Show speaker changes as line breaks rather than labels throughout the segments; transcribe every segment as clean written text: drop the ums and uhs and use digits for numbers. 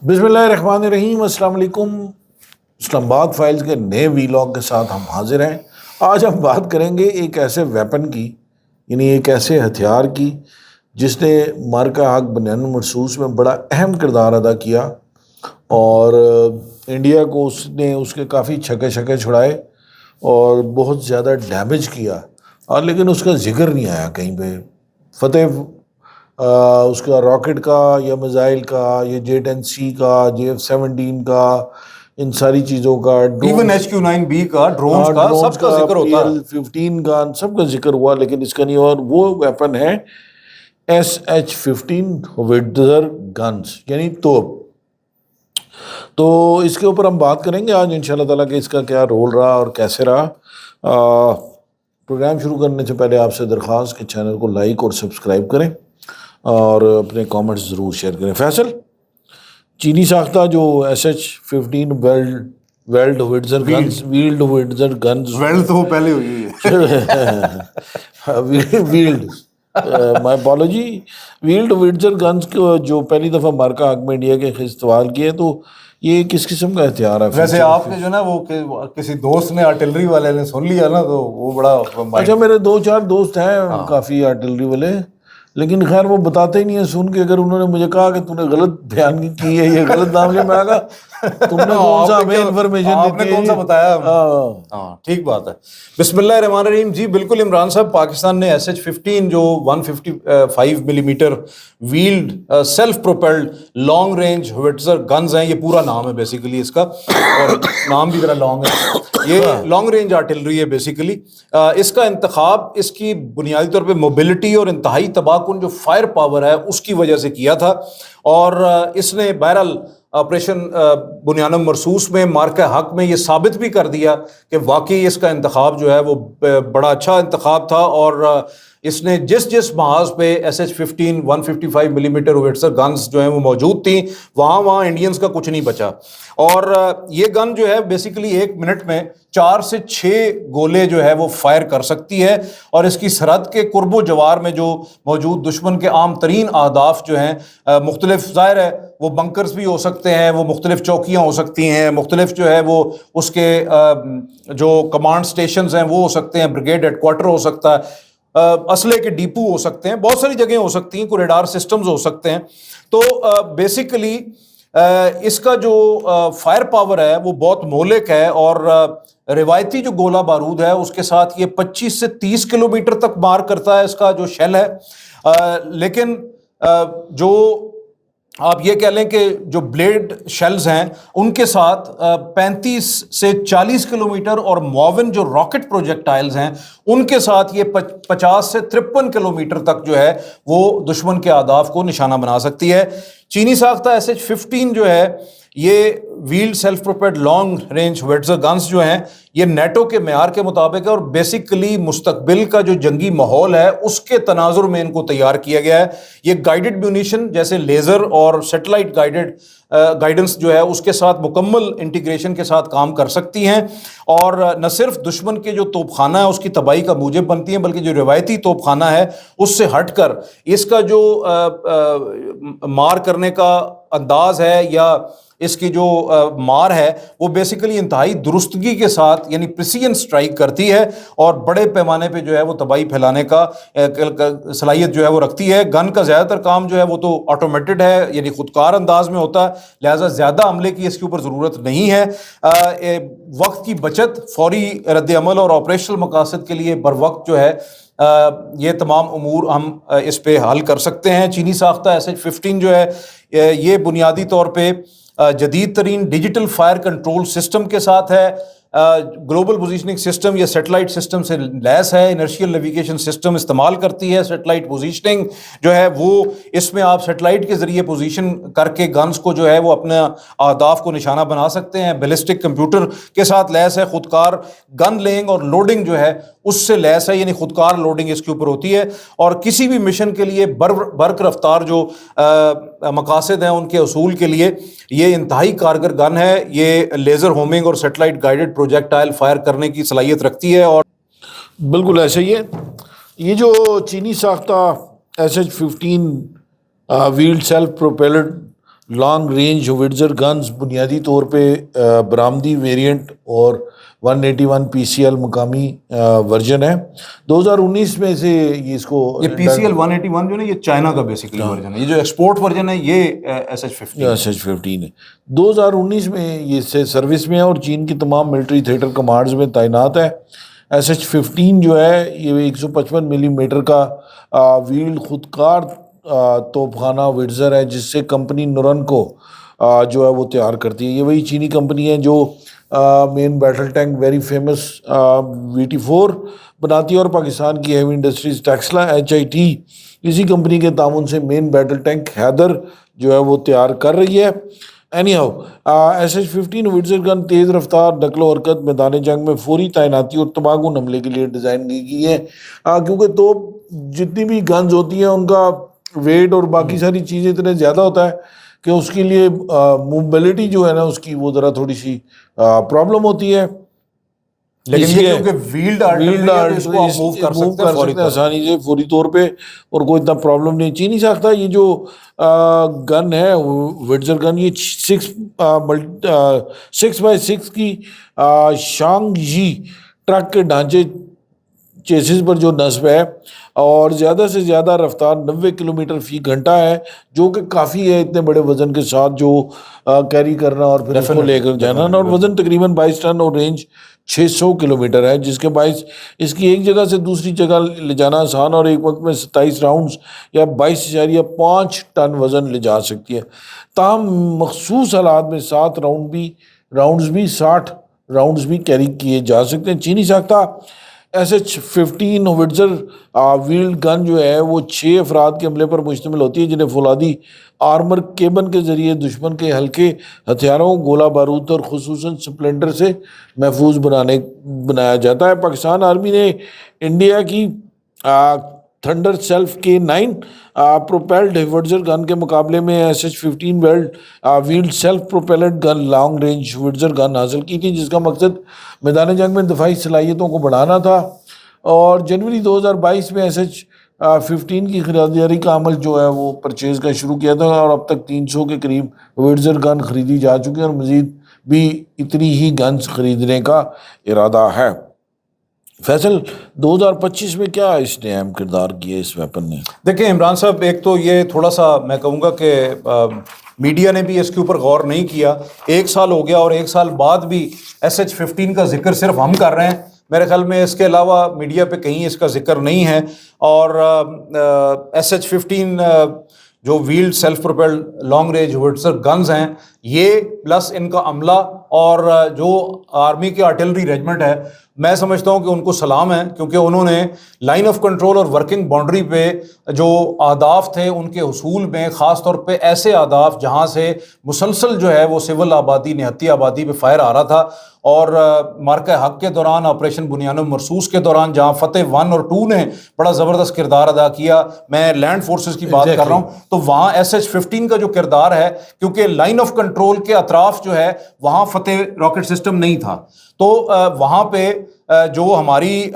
بسم اللہ الرحمن الرحیم۔ السلام علیکم۔ اسلام آباد فائلز کے نئے ویلاگ کے ساتھ ہم حاضر ہیں۔ آج ہم بات کریں گے ایک ایسے ویپن کی، یعنی ایک ایسے ہتھیار کی جس نے مارکہ حق بنیان مرصوص میں بڑا اہم کردار ادا کیا اور انڈیا کو اس نے اس کے کافی چھکے چھڑائے اور بہت زیادہ ڈیمیج کیا، اور لیکن اس کا ذکر نہیں آیا کہیں پہ۔ فتح اس کا راکٹ کا یا میزائل کا یا J-10C کا JF-17 کا، ان ساری چیزوں کا،
ایون HQ-9B کا، ڈرونز کا، سب کا ذکر ہوتا ہے،
PL-15 کا، سب کا ذکر ہوا، لیکن اس کا نہیں۔ اور وہ ویپن ہے SH-15 ہویٹزر گنز، یعنی توپ۔ تو اس کے اوپر ہم بات کریں گے آج انشاءاللہ تعالیٰ کہ اس کا کیا رول رہا اور کیسے رہا۔ پروگرام شروع کرنے سے پہلے آپ سے درخواست کہ چینل کو لائک اور سبسکرائب کریں اور اپنے کامنٹس ضرور شیئر کریں۔ فیصل، چینی ساختہ جو SH-15 ویلڈ ہویٹزر گنز،
ویلڈ تو پہلے ہوئی ہے،
ویلڈ مائی اپالوجی، ویلڈ ہویٹزر گنز کو جو پہلی دفعہ مارکہ حق میں انڈیا کے استعمال کیے، تو یہ کس قسم کا ہتھیار ہے؟
ویسے آپ کے جو نا وہ کسی دوست نے آرٹلری والے نے سن لیا نا تو وہ بڑا،
اچھا میرے 2-4 دوست ہیں کافی آرٹلری والے، لیکن خیر وہ بتاتے ہی نہیں ہیں۔ سن کے اگر انہوں نے مجھے کہا کہ تو نے غلط بیان کی ہے، یہ غلط نام لے، میں آگا تم نے کون سا ہمیں انفارمیشن
آپ نے کون سا بتایا؟ ہاں ٹھیک بات ہے۔ بسم اللہ الرحمن الرحیم۔ جی بالکل عمران صاحب، پاکستان نے SH-15 جو 155 millimetre wheeled self propelled long range howitzer guns ہیں، یہ پورا نام ہے بیسیکلی اس کا، اور نام بھی ذرا لانگ ہے، یہ لانگ رینج آرٹلری ہے بیسیکلی۔ اس کا انتخاب اس کی بنیادی طور پہ موبلٹی اور انتہائی تباہ کن جو فائر پاور ہے اس کی وجہ سے کیا تھا، اور اس نے بہرحال آپریشن بنیان مرصوص میں مارکہ حق میں یہ ثابت بھی کر دیا کہ واقعی اس کا انتخاب جو ہے وہ بڑا اچھا انتخاب تھا، اور اس نے جس محاذ پہ SH-15 155 ملی میٹر ہویٹزر گنز جو ہیں وہ موجود تھیں، وہاں انڈینز کا کچھ نہیں بچا۔ اور یہ گن جو ہے بیسیکلی 1 منٹ میں 4 سے 6 گولے جو ہے وہ فائر کر سکتی ہے، اور اس کی سرحد کے قرب و جوار میں جو موجود دشمن کے عام ترین اہداف جو ہیں مختلف، ظاہر ہے وہ بنکرز بھی ہو سکتے ہیں، وہ مختلف چوکیاں ہو سکتی ہیں، مختلف جو ہے وہ اس کے جو کمانڈ سٹیشنز ہیں وہ ہو سکتے ہیں، بریگیڈ ہیڈ کوارٹر ہو سکتا ہے، اسلحے کے ڈیپو ہو سکتے ہیں، بہت ساری جگہیں ہو سکتی ہیں، کوئی ریڈار سسٹمز ہو سکتے ہیں۔ تو بیسیکلی اس کا جو فائر پاور ہے وہ بہت مہلک ہے، اور روایتی جو گولہ بارود ہے اس کے ساتھ یہ 25 سے 30 کلومیٹر تک مار کرتا ہے، اس کا جو شیل ہے۔ لیکن جو آپ یہ کہہ لیں کہ جو بلیڈ شیلز ہیں ان کے ساتھ 35 سے 40 کلومیٹر، اور معاون جو راکٹ پروجیکٹائلز ہیں ان کے ساتھ یہ 50 سے 53 کلومیٹر تک جو ہے وہ دشمن کے اہداف کو نشانہ بنا سکتی ہے۔ چینی ساختہ SH-15 جو ہے یہ wheeled self propelled long range howitzer guns جو ہیں یہ نیٹو کے معیار کے مطابق ہے، اور بیسیکلی مستقبل کا جو جنگی ماحول ہے اس کے تناظر میں ان کو تیار کیا گیا ہے۔ یہ گائیڈڈ میونیشن جیسے لیزر اور سیٹلائٹ گائیڈنس جو ہے اس کے ساتھ مکمل انٹیگریشن کے ساتھ کام کر سکتی ہیں، اور نہ صرف دشمن کے جو توپ خانہ ہے اس کی تباہی کا موجب بنتی ہیں، بلکہ جو روایتی توپ خانہ ہے اس سے ہٹ کر اس کا جو مار کرنے کا انداز ہے یا اس کی جو مار ہے وہ بیسیکلی انتہائی درستگی کے ساتھ یعنی پریسیجن سٹرائک کرتی ہے، اور بڑے پیمانے پہ جو ہے وہ تباہی پھیلانے کا صلاحیت جو ہے وہ رکھتی ہے۔ گن کا زیادہ تر کام جو ہے وہ تو آٹومیٹڈ ہے، یعنی خودکار انداز میں ہوتا ہے، لہٰذا زیادہ عملے کی اس کے اوپر ضرورت نہیں ہے۔ وقت کی بچت، فوری رد عمل اور آپریشنل مقاصد کے لیے بر وقت جو ہے یہ تمام امور ہم اس پہ حل کر سکتے ہیں۔ چینی ساختہ SH-15 جو ہے یہ بنیادی طور پہ جدید ترین ڈیجیٹل فائر کنٹرول سسٹم کے ساتھ ہے، گلوبل پوزیشننگ سسٹم یا سیٹلائٹ سسٹم سے لیس ہے، انرشیل نیویگیشن سسٹم استعمال کرتی ہے۔ سیٹلائٹ پوزیشننگ جو ہے وہ اس میں آپ سیٹلائٹ کے ذریعے پوزیشن کر کے گنز کو جو ہے وہ اپنے اہداف کو نشانہ بنا سکتے ہیں۔ بیلسٹک کمپیوٹر کے ساتھ لیس ہے، خودکار گن لینگ اور لوڈنگ جو ہے اس سے لیس ہے، یعنی خودکار لوڈنگ اس کے اوپر ہوتی ہے، اور کسی بھی مشن کے لیے برق رفتار جو مقاصد ہیں ان کے حصول کے لیے یہ انتہائی کارگر گن ہے۔ یہ لیزر ہومنگ اور سیٹلائٹ گائیڈڈ پروجیکٹائل فائر کرنے کی صلاحیت رکھتی ہے۔ اور
بالکل ایسا ہی ہے، یہ جو چینی ساختہ SH-15 wheeled self propelled long range howitzer guns بنیادی طور پہ برآمدی ویریئنٹ اور 181 PCL مقامی ورژن ہے. 2019 میں سے یہ اس کو
یہ PCL 181 جو ہے یہ چائنا کا بیسیکلی ورژن ہے. یہ جو ایکسپورٹ ورژن ہے یہ SH-15
ہے. 2019 میں یہ سروس میں ہے اور چین کی تمام ملٹری تھیٹر کمانڈز میں تعینات ہے. SH-15 جو ہے یہ 155 ملی میٹر کا ویلڈ خودکار توپ خانہ وڈزر ہے جس سے کمپنی نورن کو جو ہے وہ تیار کرتی ہے. یہ وہی چینی کمپنی ہے جو main battle tank very famous VT4 بناتی ہے اور پاکستان کی ہیوی انڈسٹریز ٹیکسلا HIT اسی کمپنی کے تعاون سے مین بیٹل ٹینک حیدر جو ہے وہ تیار کر رہی ہے. SH-15 وڈزر گن تیز رفتار نقل و حرکت میدان جنگ میں فوری تعیناتی اور تباہ حملے کے لیے ڈیزائن کی گئی ہے کیونکہ تو جتنی بھی گنز ہوتی ہیں ان کا ویٹ اور باقی ساری چیزیں اتنے زیادہ ہوتا ہے کہ اس کے لیے موبلٹی جو ہے نا اس کی وہ ذرا تھوڑی سی پرابلم ہوتی ہے.
لیکن یہ کیونکہ ویلڈ اس کو آپ موو کر سکتے ہیں
آسانی سے فوری طور پہ اور کوئی اتنا پرابلم نہیں. چینی ساختہ یہ جو گن ہے وڈزر گن یہ 6x6 کی شانگ جی ٹرک کے ڈھانچے چیسز پر جو نصب ہے اور زیادہ سے زیادہ رفتار 90 کلومیٹر فی گھنٹہ ہے جو کہ کافی ہے اتنے بڑے وزن کے ساتھ جو کیری کرنا اور پھر اس کو لے کر جانا. اور وزن تقریباً 22 ٹن اور رینج 600 کلومیٹر ہے جس کے باعث اس کی ایک جگہ سے دوسری جگہ لے جانا آسان اور ایک وقت میں 27 راؤنڈز یا 22.5 ٹن وزن لے جا سکتی ہے. تاہم مخصوص حالات میں 7 60 راؤنڈز بھی کیری کیے جا سکتے ہیں. چینی ساختہ SH-15 وڈزر ویلڈ گن جو ہے وہ 6 افراد کے حملے پر مشتمل ہوتی ہے جنہیں فولادی آرمر کیبن کے ذریعے دشمن کے ہلکے ہتھیاروں گولہ بارود اور خصوصاً سپلنڈر سے محفوظ بنایا جاتا ہے. پاکستان آرمی نے انڈیا کی تھنڈر سیلف K9 پروپیلڈ وڈزر گن کے مقابلے میں SH-15 ویلڈ سیلف پروپیلڈ گن لانگ رینج وڈزر گن حاصل کی تھی جس کا مقصد میدان جنگ میں دفاعی صلاحیتوں کو بڑھانا تھا. اور جنوری 2022 میں SH-15 کی خریداری کا عمل جو ہے وہ پرچیز کا شروع کیا تھا اور اب تک 300 کے قریب وڈزر گن خریدی جا چکی ہیں اور مزید بھی اتنی ہی گنز خریدنے کا ارادہ ہے. فیصل 2025 میں کیا اس نے اہم کردار کیا اس ویپن نے؟
دیکھیں عمران صاحب ایک تو یہ تھوڑا سا میں کہوں گا کہ میڈیا نے بھی اس کے اوپر غور نہیں کیا. 1 سال ہو گیا اور 1 سال بعد بھی SH-15 کا ذکر صرف ہم کر رہے ہیں. میرے خیال میں اس کے علاوہ میڈیا پہ کہیں اس کا ذکر نہیں ہے. اور SH-15 جو wheeled self propelled long range howitzer guns ہیں یہ پلس ان کا عملہ اور جو آرمی کی آرٹلری ریجمنٹ ہے میں سمجھتا ہوں کہ ان کو سلام ہے کیونکہ انہوں نے لائن آف کنٹرول اور ورکنگ باؤنڈری پہ جو اہداف تھے ان کے حصول میں خاص طور پہ ایسے اہداف جہاں سے مسلسل جو ہے وہ سول آبادی نہتی آبادی پہ فائر آ رہا تھا اور مارکہ حق کے دوران آپریشن بنیان مرصوص کے دوران جہاں فتح 1 اور 2 نے بڑا زبردست کردار ادا کیا. میں لینڈ فورسز کی بات کر رہا ہوں تو وہاں SH-15 کا جو کردار ہے کیونکہ لائن آف کنٹرول کے اطراف جو ہے وہاں فتح راکٹ سسٹم نہیں تھا تو وہاں پہ جو ہماری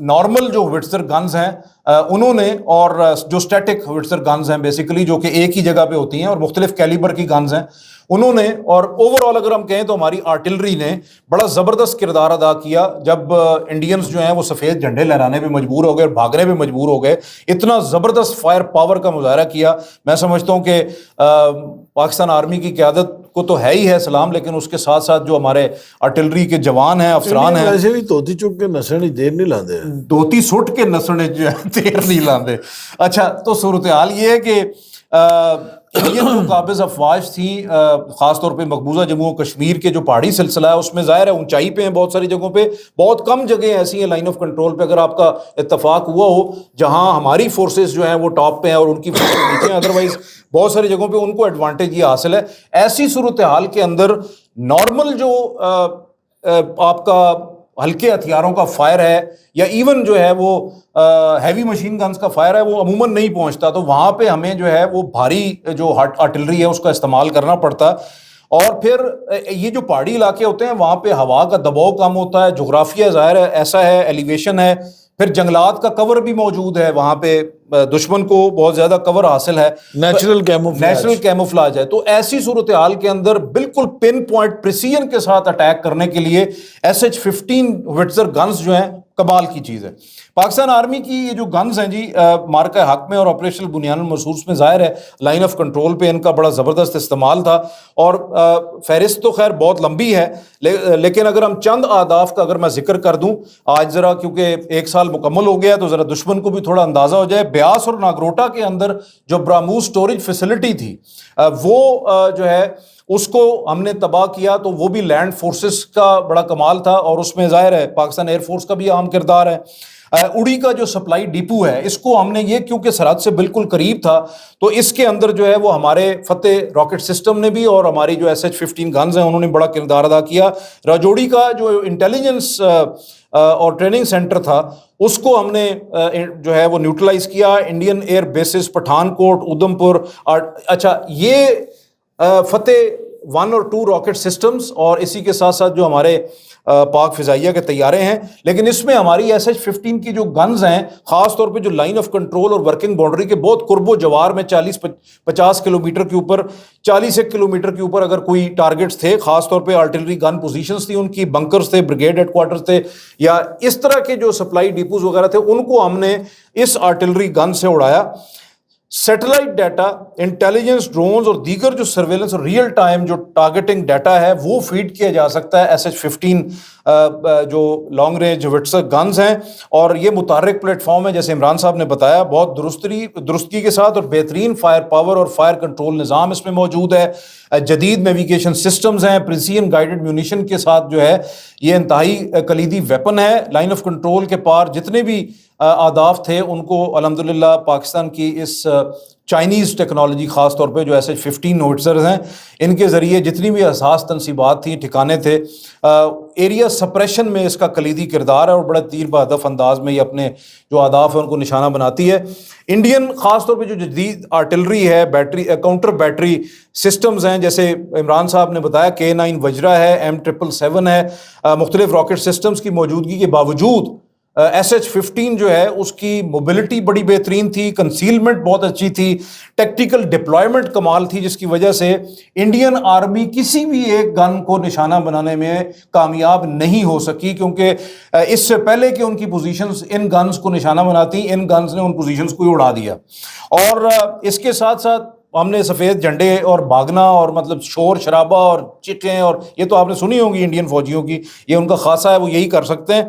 نارمل جو وڈزر گنز ہیں انہوں نے اور جو سٹیٹک وڈزر گنز ہیں بیسیکلی جو کہ ایک ہی جگہ پہ ہوتی ہیں اور مختلف کیلیبر کی گنز ہیں انہوں نے اور اوور آل اگر ہم کہیں تو ہماری آرٹلری نے بڑا زبردست کردار ادا کیا. جب انڈینز جو ہیں وہ سفید جھنڈے لہرانے پہ مجبور ہو گئے اور بھاگنے پہ مجبور ہو گئے اتنا زبردست فائر پاور کا مظاہرہ کیا. میں سمجھتا ہوں کہ پاکستان آرمی کی قیادت کو تو ہے ہی ہے سلام لیکن اس کے ساتھ ساتھ جو ہمارے آرٹلری کے جوان ہیں افسران ہیں
ایسے بھی دھوتی چپ کے نسنے دیر نہیں لاندے
دھوتی سٹ کے نسنے جو ہے دیر نہیں لاندے. اچھا تو صورتحال یہ ہے کہ انڈین جو قابض افواج تھیں خاص طور پہ مقبوضہ جموں و کشمیر کے جو پہاڑی سلسلہ ہے اس میں ظاہر ہے اونچائی پہ ہیں بہت ساری جگہوں پہ بہت کم جگہیں ایسی ہیں لائن آف کنٹرول پہ اگر آپ کا اتفاق ہوا ہو جہاں ہماری فورسز جو ہیں وہ ٹاپ پہ ہیں اور ان کی فورسز نیچے ہیں ادروائز بہت ساری جگہوں پہ ان کو ایڈوانٹیج یہ حاصل ہے. ایسی صورتحال کے اندر نارمل جو آپ کا ہلکے ہتھیاروں کا فائر ہے یا ایون جو ہے وہ ہیوی مشین گنز کا فائر ہے وہ عموماً نہیں پہنچتا تو وہاں پہ ہمیں جو ہے وہ بھاری جو آرٹلری ہے اس کا استعمال کرنا پڑتا. اور پھر یہ جو پہاڑی علاقے ہوتے ہیں وہاں پہ ہوا کا دباؤ کم ہوتا ہے جغرافیہ ظاہر ہے ایسا ہے ایلیویشن ہے پھر جنگلات کا کور بھی موجود ہے وہاں پہ دشمن کو بہت زیادہ کور حاصل ہے,
نیچرل
کیموفلاج ہے. تو ایسی صورتحال کے اندر بالکل پن پوائنٹ پریسیژن کے ساتھ اٹیک کرنے کے لیے SH-15 ہوٹزر گنز جو ہیں کمال کی چیز ہے. پاکستان آرمی کی یہ جو گنز ہیں جی مارکہ حق میں اور آپریشنل بنیان المرصوص میں ظاہر ہے لائن آف کنٹرول پہ ان کا بڑا زبردست استعمال تھا, اور فہرست تو خیر بہت لمبی ہے, لیکن اگر ہم چند اہداف کا اگر میں ذکر کر دوں آج ذرا, کیونکہ 1 سال مکمل ہو گیا تو ذرا دشمن کو بھی تھوڑا اندازہ ہو جائے. بیاس اور ناگروٹا کے اندر جو براموس سٹوریج فیسلٹی تھی وہ جو ہے اس کو ہم نے تباہ کیا, تو وہ بھی لینڈ فورسز کا بڑا کمال تھا, اور اس میں ظاہر ہے پاکستان ایئر فورس کا بھی اہم کردار ہے. اڑی کا جو سپلائی ڈیپو ہے اس کو ہم نے یہ کیونکہ سرحد سے بالکل قریب تھا تو اس کے اندر جو ہے وہ ہمارے فتح راکٹ سسٹم نے بھی اور ہماری جو SH-15 گنز ہیں انہوں نے بڑا کردار ادا کیا. راجوڑی کا جو انٹیلیجنس اور ٹریننگ سینٹر تھا اس کو ہم نے جو ہے وہ نیوٹرلائز کیا. انڈین ایئر بیسز پٹھان کوٹ, ادھم پور, اچھا یہ فتح 1 اور 2 راکٹ سسٹمز اور اسی کے ساتھ ساتھ جو ہمارے پاک فضائیہ کے طیارے ہیں, لیکن اس میں ہماری SH-15 کی جو گنز ہیں خاص طور پہ جو لائن آف کنٹرول اور ورکنگ باؤنڈری کے بہت قرب و جوار میں 40-50 کلومیٹر کے اوپر 40 کلومیٹر کے اوپر اگر کوئی ٹارگٹس تھے, خاص طور پہ آرٹلری گن پوزیشنز تھی ان کی, بنکرز تھے, بریگیڈ ہیڈ کوارٹرز تھے, یا اس طرح کے جو سپلائی ڈیپوز وغیرہ تھے ان کو ہم نے اس آرٹلری گن سے اڑایا. سیٹلائٹ ڈیٹا, انٹیلیجنس, ڈرونز اور دیگر جو سرویلنس اور ریئل ٹائم جو ٹارگٹنگ ڈیٹا ہے وہ فیڈ کیا جا سکتا ہے SH-15 جو لانگ رینج ہوٹزر گنز ہیں, اور یہ متحرک پلیٹ فارم ہے جیسے عمران صاحب نے بتایا, بہت درستگی کے ساتھ, اور بہترین فائر پاور اور فائر کنٹرول نظام اس میں موجود ہے. جدید نیویگیشن سسٹمز ہیں, پریسیژن گائیڈڈ میونیشن کے ساتھ جو ہے یہ انتہائی کلیدی ویپن ہے. لائن آف کنٹرول کے پار جتنے بھی اہداف تھے ان کو الحمدللہ پاکستان کی اس چائنیز ٹیکنالوجی خاص طور پہ جو SH-15 ہوٹزرز ہیں ان کے ذریعے جتنی بھی حساس تنصیبات تھیں, ٹھکانے تھے, ایریا سپریشن میں اس کا کلیدی کردار ہے اور بڑا تیر بہدف انداز میں یہ اپنے جو اہداف ہیں ان کو نشانہ بناتی ہے. انڈین خاص طور پہ جو جدید آرٹلری ہے, بیٹری کاؤنٹر بیٹری سسٹمز ہیں جیسے عمران صاحب نے بتایا K9 وجرا ہے, M777 ہے, مختلف راکٹ سسٹمز کی موجودگی کے باوجود SH-15 جو ہے اس کی موبلٹی بڑی بہترین تھی, کنسیلمنٹ بہت اچھی تھی, ٹیکٹیکل ڈپلائمنٹ کمال تھی, جس کی وجہ سے انڈین آرمی کسی بھی ایک گن کو نشانہ بنانے میں کامیاب نہیں ہو سکی, کیونکہ اس سے پہلے کہ ان کی پوزیشنز ان گنز کو نشانہ بناتی, ان گنز نے ان پوزیشنز کو ہی اڑا دیا. اور اس کے ساتھ ساتھ ہم نے سفید جھنڈے اور بھاگنا اور مطلب شور شرابہ اور چیخیں, اور یہ تو آپ نے سنی ہوں گی انڈین فوجیوں کی, یہ ان کا خاصہ ہے, وہ یہی کر سکتے ہیں.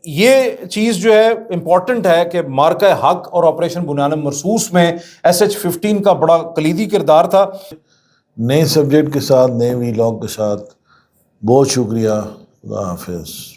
یہ چیز جو ہے امپورٹنٹ ہے کہ مارکہ حق اور آپریشن بنیان مرصوص میں SH-15 کا بڑا کلیدی کردار تھا.
نئے سبجیکٹ کے ساتھ, نئے وی لاگ کے ساتھ, بہت شکریہ. اللہ حافظ.